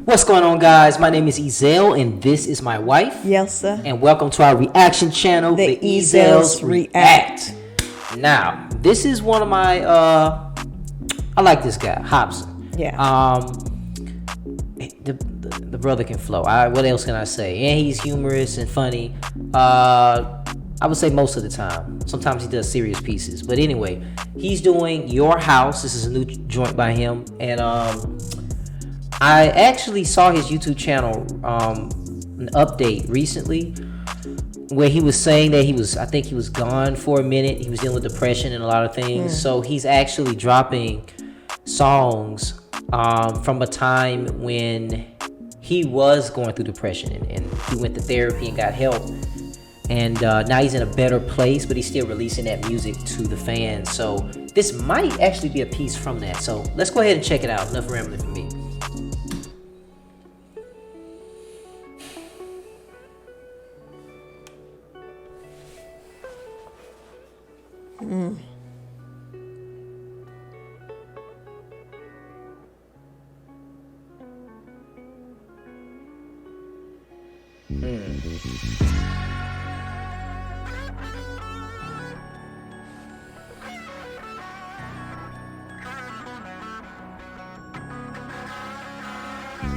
What's going on, guys? My name is Ezel, and this is my wife. Yelsa. And welcome to our reaction channel, The The Ezels Ezels React. Now, this is one of my, I like this guy, Hopsin. Yeah. The brother can flow. What else can I say? And he's humorous and funny. I would say most of the time. Sometimes he does serious pieces. But anyway, he's doing Your House. This is a new joint by him. And I actually saw his YouTube channel an update recently where he was saying that I think he was gone for a minute. He was dealing with depression and a lot of things. So he's actually dropping songs from a time when he was going through depression and he went to therapy and got help. And now he's in a better place, but he's still releasing that music to the fans. So this might actually be a piece from that. So let's go ahead and check it out. Enough rambling for me.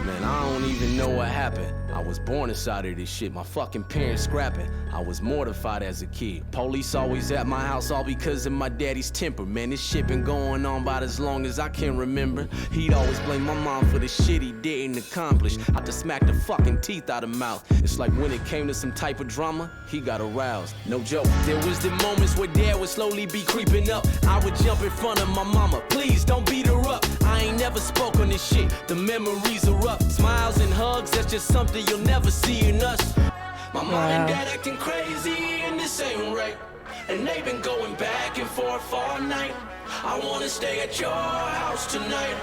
Man, I don't even know what happened. I was born inside of this shit, my fucking parents scrapping. I was mortified as a kid. Police always at my house, all because of my daddy's temper. Man, this shit been going on about as long as I can remember. He'd always blame my mom for the shit he didn't accomplish. I just smacked the fucking teeth out of mouth. It's like when it came to some type of drama, he got aroused. No joke. There was the moments where dad would slowly be creeping up. I would jump in front of my mama. Please don't beat her up. I ain't never spoke on this shit. The memories are up. Smiles and hugs, that's just something you'll never see in us. My mom and dad acting crazy and this ain't right. And they've been going back and forth all night. I wanna stay at your house tonight.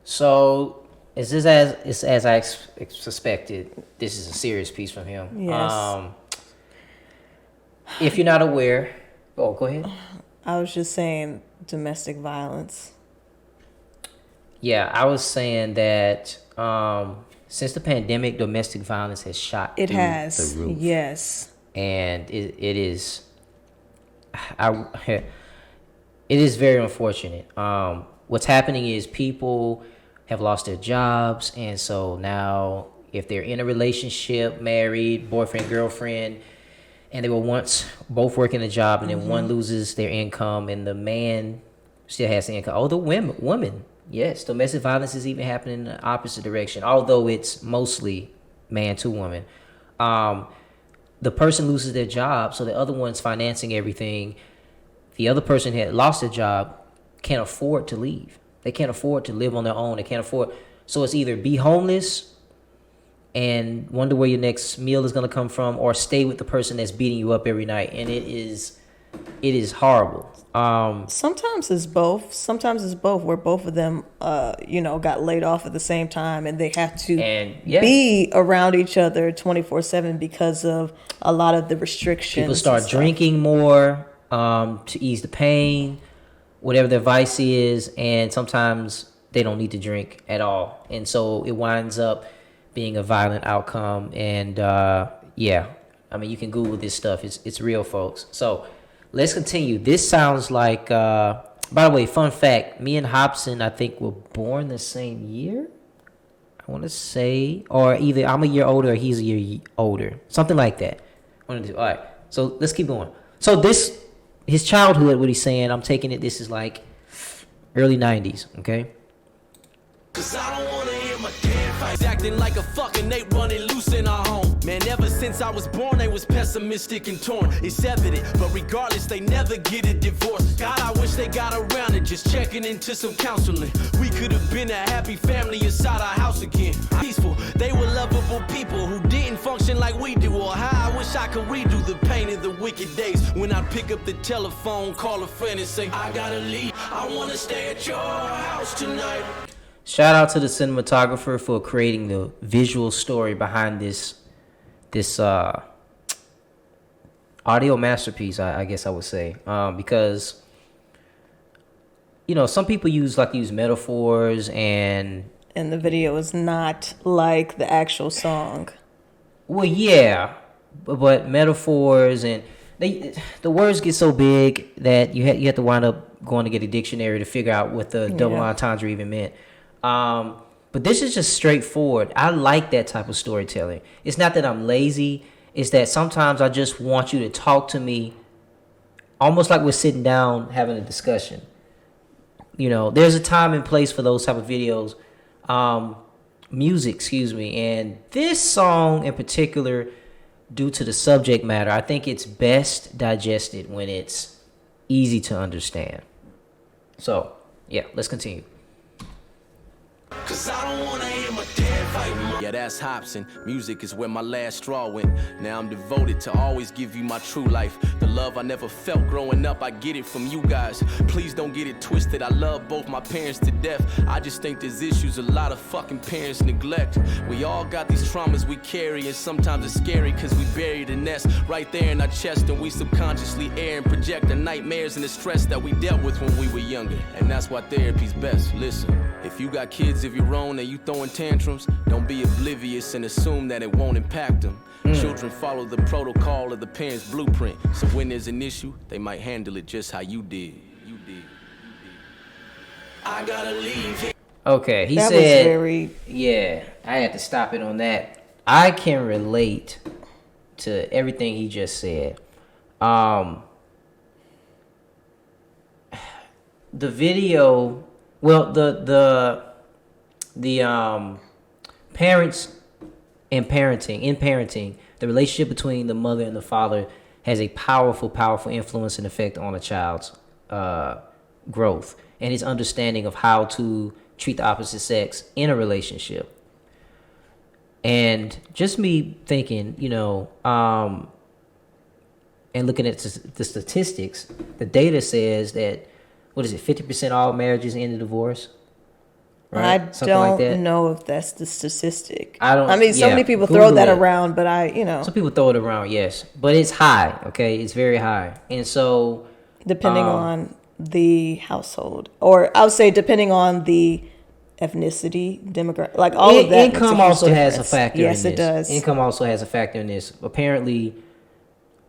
So it's as I suspected. This is a serious piece from him. Yes. If you're not aware, go ahead. I was just saying domestic violence. Yeah, I was saying that since the pandemic, domestic violence has shot It through has. the roof. Yes. And it is it is very unfortunate. What's happening is people have lost their jobs, and so now if they're in a relationship, married, boyfriend, girlfriend, and they were once both working a job, and then one loses their income and the man still has the income. Oh, the women. Yes, domestic violence is even happening in the opposite direction, although it's mostly man to woman. The person loses their job, so the other one's financing everything. The other person had lost their job, can't afford to leave. They can't afford to live on their own. They can't afford. So it's either be homeless and wonder where your next meal is going to come from, or stay with the person that's beating you up every night. And it is horrible. Sometimes it's both. Sometimes it's both, where both of them, got laid off at the same time, and they have to be around each other 24/7 because of a lot of the restrictions. People start drinking more to ease the pain, whatever their vice is, and sometimes they don't need to drink at all, and so it winds up being a violent outcome. And I mean, you can Google this stuff. It's real, folks. So let's continue. This sounds like, by the way, fun fact, me and Hopsin, I think, were born the same year, I want to say, or either I'm a year older or he's a year older, something like that. One of the two. All right, so let's keep going. So his childhood, what he's saying, I'm taking it, this is like early 90s, okay? Cause I don't wanna hear my damn fights acting like a fucking ape running loose in our home. Man, ever since I was born, they was pessimistic and torn. It's evident, but regardless, they never get a divorce. God, I wish they got around it, just checking into some counseling. We could have been a happy family inside our house again. Peaceful, they were lovable people who didn't function like we do. Or how I wish I could redo the pain of the wicked days when I'd pick up the telephone, call a friend and say, I gotta leave, I wanna stay at your house tonight. Shout out to the cinematographer for creating the visual story behind this audio masterpiece, I guess I would say, because some people use metaphors and in the video is not like the actual song. Well, yeah, but metaphors and the words get so big that you have to wind up going to get a dictionary to figure out what the double entendre even meant. But this is just straightforward. I like that type of storytelling. It's not that I'm lazy. It's that sometimes I just want you to talk to me almost like we're sitting down having a discussion. You know, there's a time and place for those type of videos. Music, excuse me. And this song in particular, due to the subject matter, I think it's best digested when it's easy to understand. So, yeah, let's continue. Cause I don't wanna hear my dad fight. Yeah, that's Hopsin. Music is where my last straw went. Now I'm devoted to always give you my true life. The love I never felt growing up, I get it from you guys. Please don't get it twisted. I love both my parents to death. I just think there's issues a lot of fucking parents neglect. We all got these traumas we carry, and sometimes it's scary cause we bury the nest right there in our chest, and we subconsciously air and project the nightmares and the stress that we dealt with when we were younger. And that's why therapy's best. Listen, if you got kids of your own and you throwing tantrums, don't be oblivious and assume that it won't impact them. Children follow the protocol of the parents' blueprint, so when there's an issue, they might handle it just how you did. I gotta leave here. Okay, he that said, was very... yeah, I had to stop it on that. I can relate to everything he just said. The video, well, the parents and parenting, the relationship between the mother and the father has a powerful influence and effect on a child's growth and his understanding of how to treat the opposite sex in a relationship. And just me thinking, you know, and looking at the statistics, the data says that, 50% all marriages end in divorce? Right? I don't know if that's the statistic. So many people throw that around, but some people throw it around, yes, but it's high. Okay, it's very high, and so depending on the household, or I would say depending on the ethnicity, demographic, like all of that. Income also has a factor. Yes, in it this. does. Income also has a factor in this. Apparently,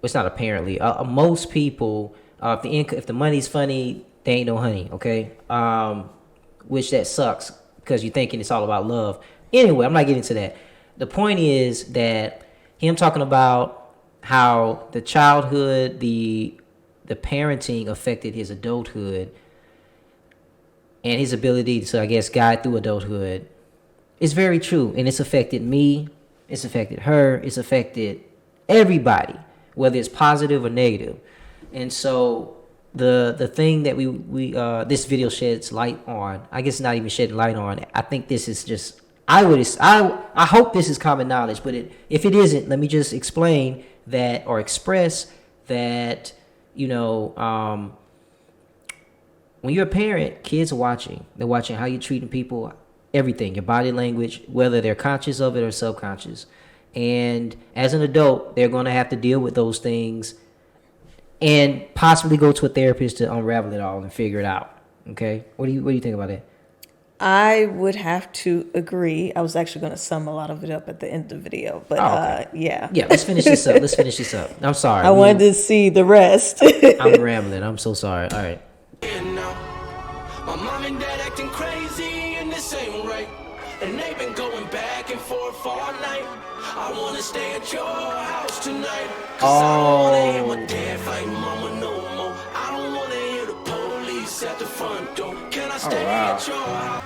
it's not apparently. Most people, if the money's funny, they ain't no honey. Okay. Which that sucks because you're thinking it's all about love. Anyway, I'm not getting to that. The point is that him talking about how the childhood, the parenting affected his adulthood and his ability to, I guess, guide through adulthood is very true. And it's affected me. It's affected her. It's affected everybody, whether it's positive or negative. And so the thing that we this video sheds light on, I guess not even shedding light on, I think this is just, I hope this is common knowledge, but if it isn't, let me just explain that or express that, you know, when you're a parent, kids are watching. They're watching how you're treating people, everything, your body language, whether they're conscious of it or subconscious. And as an adult, they're going to have to deal with those things and possibly go to a therapist to unravel it all and figure it out. Okay, what do you think about that? I would have to agree. I was actually going to sum a lot of it up at the end of the video, but okay. Yeah. Let's finish this up. I'm sorry. I wanted to see the rest. I'm rambling. I'm so sorry. All right. My mom and dad acting crazy and this ain't right, and they've been going back and forth all night. I wanna stay at your house tonight, cause I don't wanna hear my dad fight mama no more. I don't wanna hear the police at the front door. Can I stay at your house?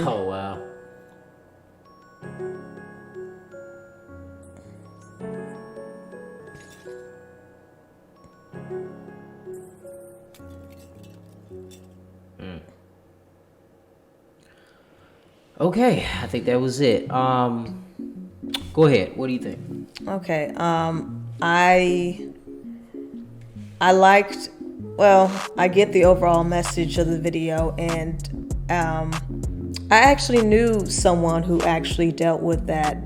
Oh, wow. Okay, I think that was it. Go ahead. What do you think? Okay. I liked, well, I get the overall message of the video, and I actually knew someone who actually dealt with that.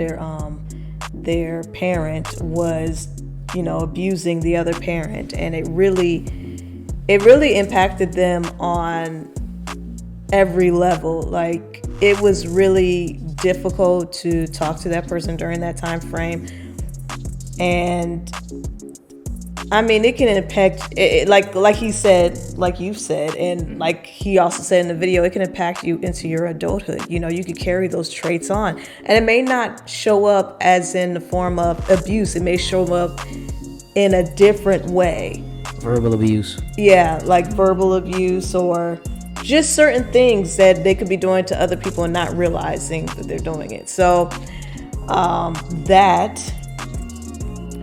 Their parent was, abusing the other parent, and it really impacted them on every level. Like, it was really difficult to talk to that person during that time frame. And I mean, it can impact it, like he said, like you said, and like he also said in the video, it can impact you into your adulthood. You could carry those traits on, and it may not show up as in the form of abuse. It may show up in a different way. Verbal abuse. Yeah, like verbal abuse, or just certain things that they could be doing to other people and not realizing that they're doing it. So that,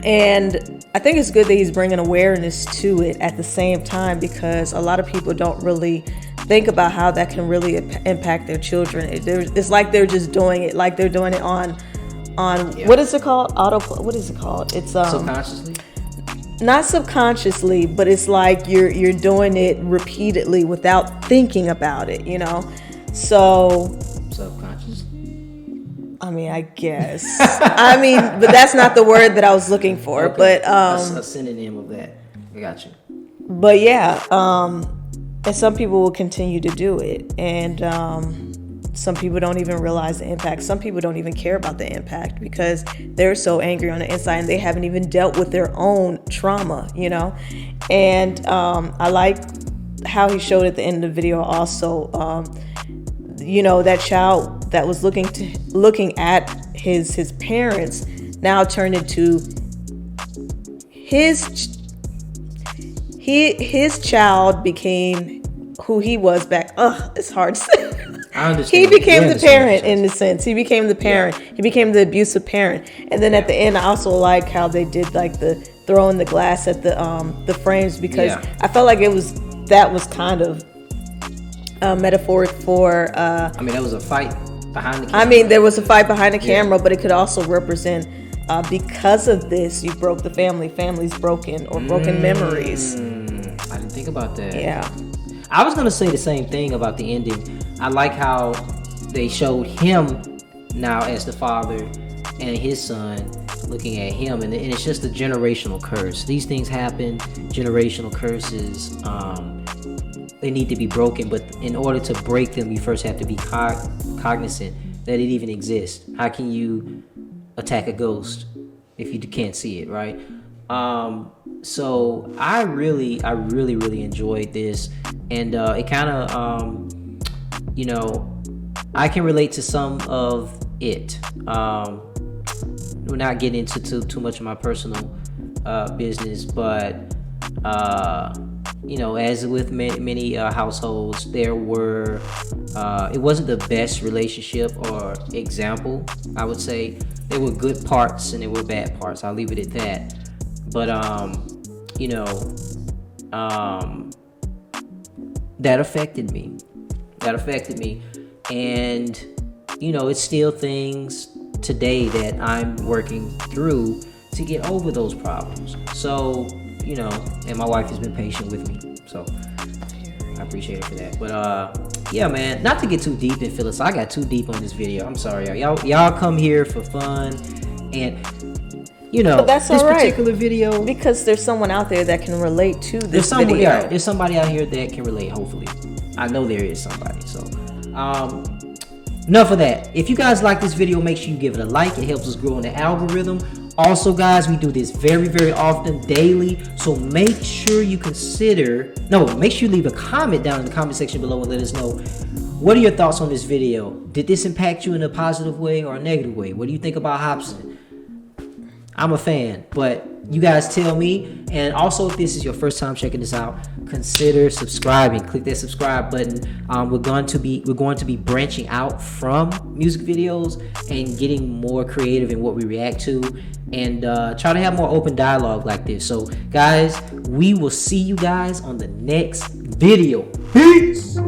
and I think it's good that he's bringing awareness to it at the same time, because a lot of people don't really think about how that can really impact their children. It's like they're just doing it, like they're doing it on what is it called? What is it called? It's subconsciously. Not subconsciously, but it's like you're doing it repeatedly without thinking about it. So Subconsciously. I mean, I guess. But that's not the word that I was looking for. Okay. But a synonym of that. I got you. But yeah, and some people will continue to do it, and some people don't even realize the impact. Some people don't even care about the impact because they're so angry on the inside and they haven't even dealt with their own trauma, And I like how he showed at the end of the video also. That child that was looking at his parents now turned into his child became who he was back. It's hard to say. I understand. He became the parent in a sense. He became the parent. Yeah. He became the abusive parent. And then at the end, I also like how they did like the throwing the glass at the frames, because I felt like that was kind of metaphor for that was a fight behind the camera. There was a fight behind the camera, but it could also represent because of this you broke the family's broken, or broken memories. I didn't think about that. Yeah, I was gonna say the same thing about the ending. I like how they showed him now as the father and his son looking at him, and it's just a generational curse. These things happen, generational curses. They need to be broken, but in order to break them, you first have to be cognizant that it even exists. How can you attack a ghost if you can't see it, right? So I really enjoyed this, and it kind of, I can relate to some of it. We're not getting into too much of my personal business, but as with many households, there were it wasn't the best relationship or example. I would say there were good parts and there were bad parts. I'll leave it at that. But that affected me. And it's still things today that I'm working through to get over those problems. So, and my wife has been patient with me, so I appreciate it for that. But yeah, man, not to get too deep in Phyllis. I got too deep on this video. I'm sorry, y'all come here for fun, and but that's this particular video, because there's someone out there that can relate to this video. Yeah, there's somebody out here that can relate. Hopefully, I know there is somebody. So, enough of that. If you guys like this video, make sure you give it a like. It helps us grow in the algorithm. Also, guys, we do this very, very often, daily. So make sure you make sure you leave a comment down in the comment section below and let us know, what are your thoughts on this video? Did this impact you in a positive way or a negative way? What do you think about Hopsin? I'm a fan, but you guys tell me. And also, if this is your first time checking this out, consider subscribing. Click that subscribe button. We're going to be branching out from music videos and getting more creative in what we react to, and try to have more open dialogue like this. So, guys, we will see you guys on the next video. Peace.